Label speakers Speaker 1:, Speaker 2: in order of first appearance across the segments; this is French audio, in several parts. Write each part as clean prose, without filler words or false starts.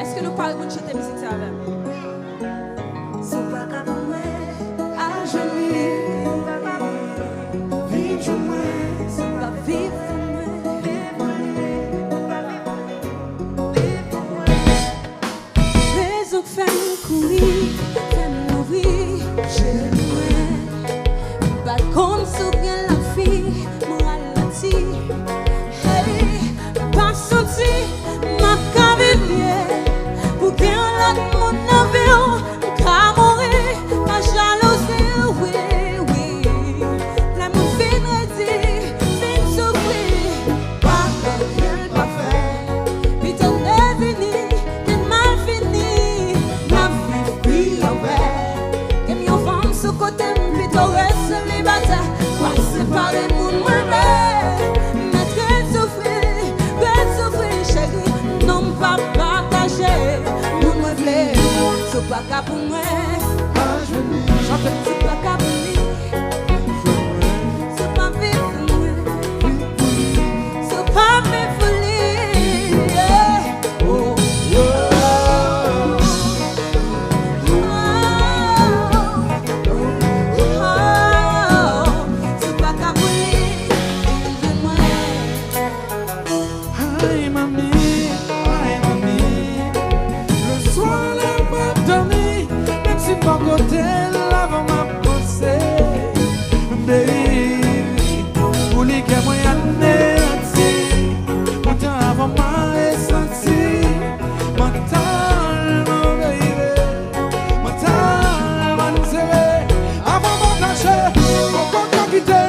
Speaker 1: Est-ce que nous parlons de chanter musique ça avec?
Speaker 2: C'est pas comme moi, à genoux, vivre moi, c'est pas vivre moi. Raison de faire courir, faire nourrir, j'ai moi. Pas comme sous la fille, moi la tire. Hey, pas senti, ma carrière, pour qu'elle a mon avion, qu'à mourir, ma jalousie, oui, oui. La mon fin redit, fin souffrir, pas rien pas fait. Puis t'en es venu, t'es mal fini, la vie brille en vrai. Que m'y offense sous côté, puis t'en restes célibataire, quoi séparer mon mauvais. Mais très souffrir, chérie, non pas partager, mon mauvais. C'est pas qu'à pour moi, c'est pas qu'à pour lui, c'est pas vivre pour moi, c'est pas vivre pour lui. Yeah. Oh, c'est pas qu'à pour lui, vivre moi.
Speaker 3: Aïe mamie, le soir là m'a dormi, même si pas côté l'avant m'a pensé, baby, pour les que moi y'en ai anti, pourtant avant m'a senti, mental mon baby, mental mon serré, avant m'a caché, mon corps quitté,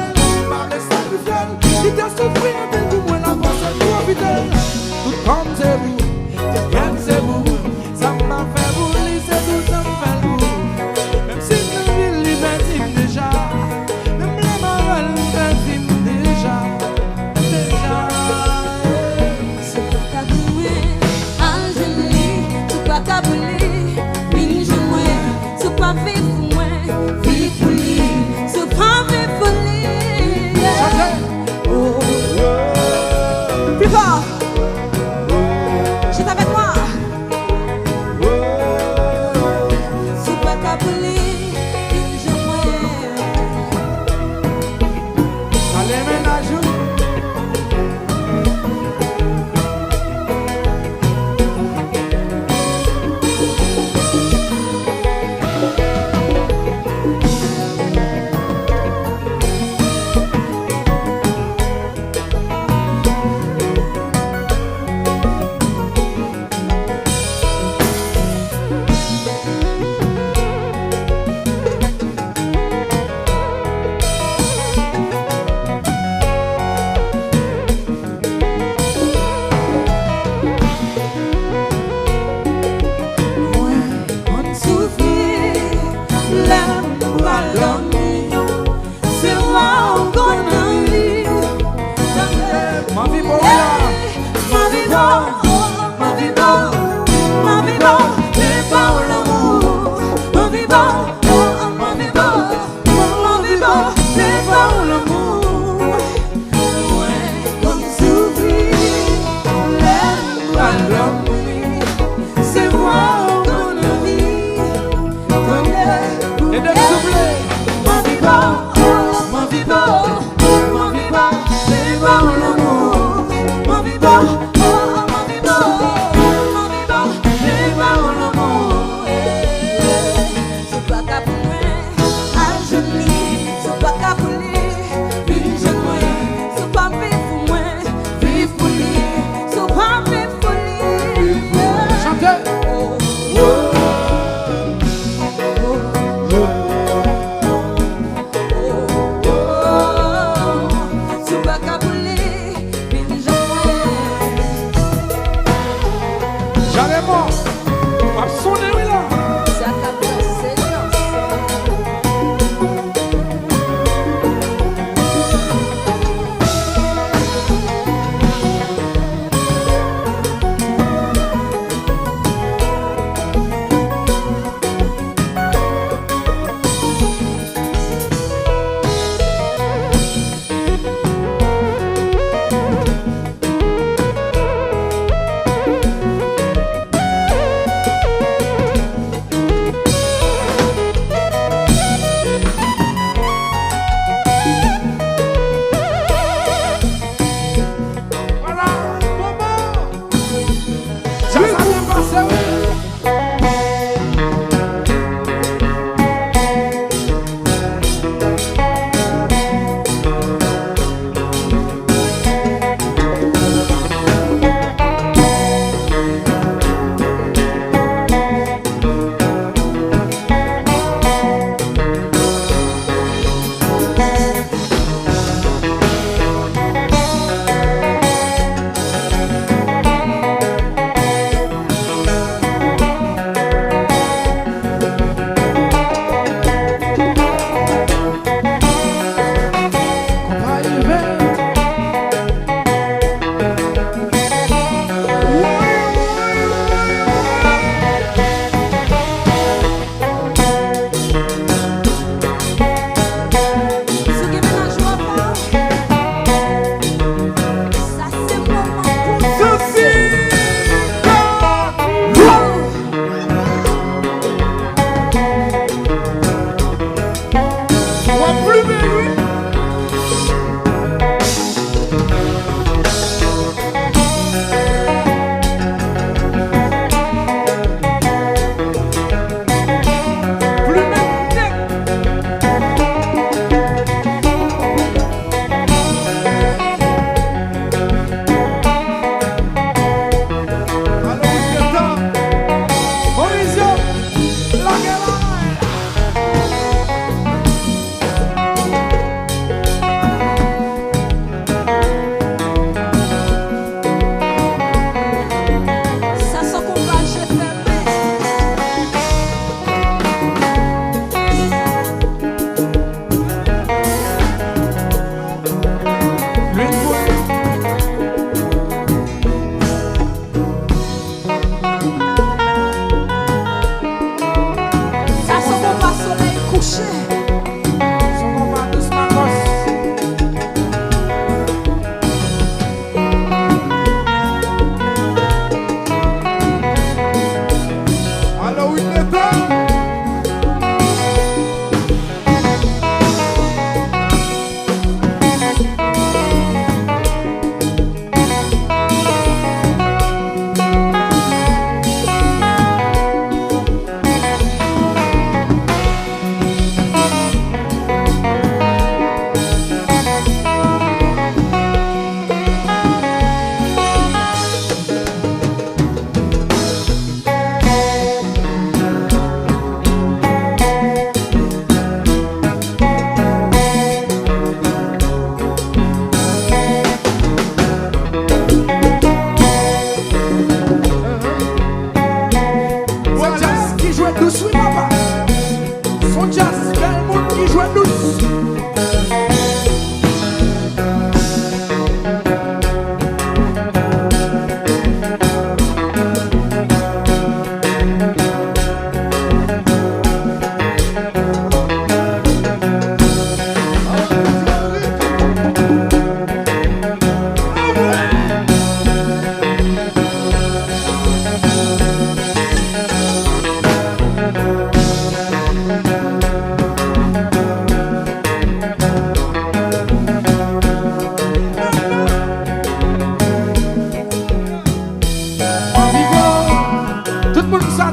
Speaker 3: par les sacrifices, qui t'a souffert, mais tout moi la pensée trop vite. Tout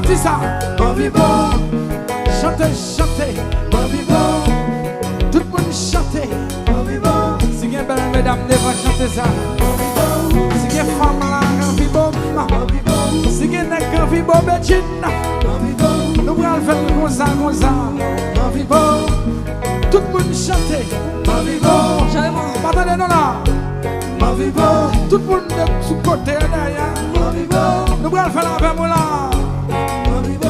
Speaker 3: Dis ça. Ma vie bon. Chantez, chantez. Ma vie bon. Tout le monde chantez. Ma vie bon. Si vous avez belle mesdames, devant chanter ça. Ma vie bon. Si vous avez femme là, ma vie bon. Ma vie bon. Si vous avez un vie bon, bétine. Ma vie bon. Nous allons faire comme ça, comme ça. Ma vie bon. Tout le monde chantez. Ma vie bon. Attendez, non là. Ma vie bon. Tout le monde est sous côté derrière. Ma vie bon. Nous allons faire la même là. Ma vie bon.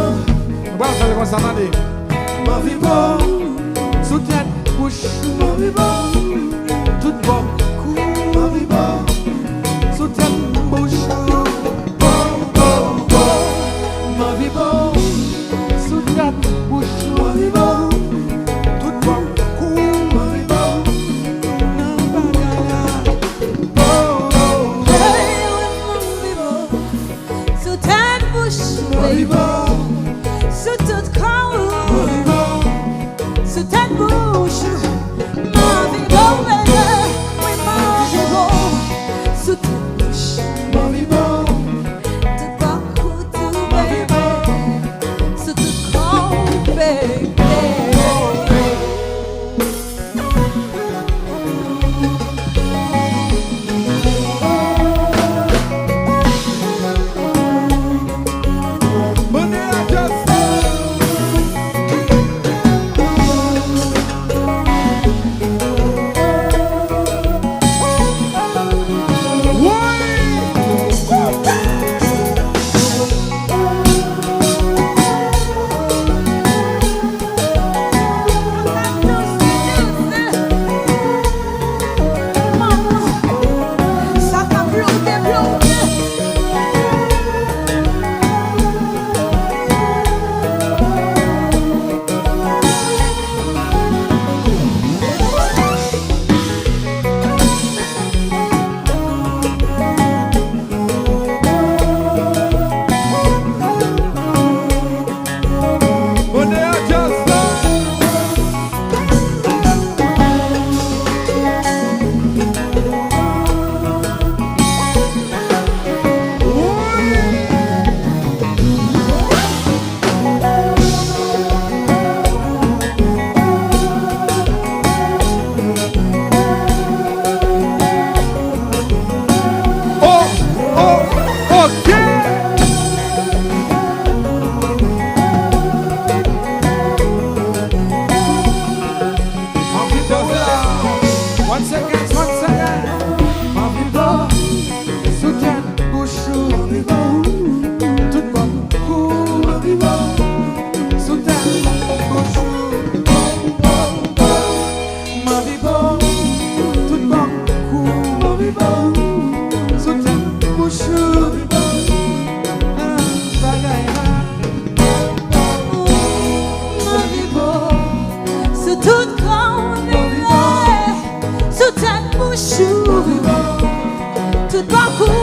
Speaker 3: Nous allons faire comme ça, attendez. Ma vie bon. Sous tête, bouche. Ma vie bon. Tout bon. Ma vie bon. Sous tête, bouche. Ma vie bon. Sous tête, bouche. Ma vie bon. Tout bon. Ma vie bon.
Speaker 2: Sous ta bouche,
Speaker 3: Ma vie bon.
Speaker 2: sous toute corps, sous ta bouche, ma vie bon, oui, ma vie bon, sous ta bouche,
Speaker 3: Ma vie bon.
Speaker 2: tout parcours, tout bébé, sous tout corps, bébé.
Speaker 3: Money I just
Speaker 2: Ça va bloquer, bloquer.
Speaker 3: Money I just Once again, ma vie bon, soutien, bouche, ma vie bon, tout bon, cou, ma vie bon, soutien, bouche, ma vie bon, tout bon, cou, ma vie bon, soutien, bouche, ma vie bon, bagaille,
Speaker 2: Ma vie bon, sous toute grande bébé, sous ta bouche, tout parcours.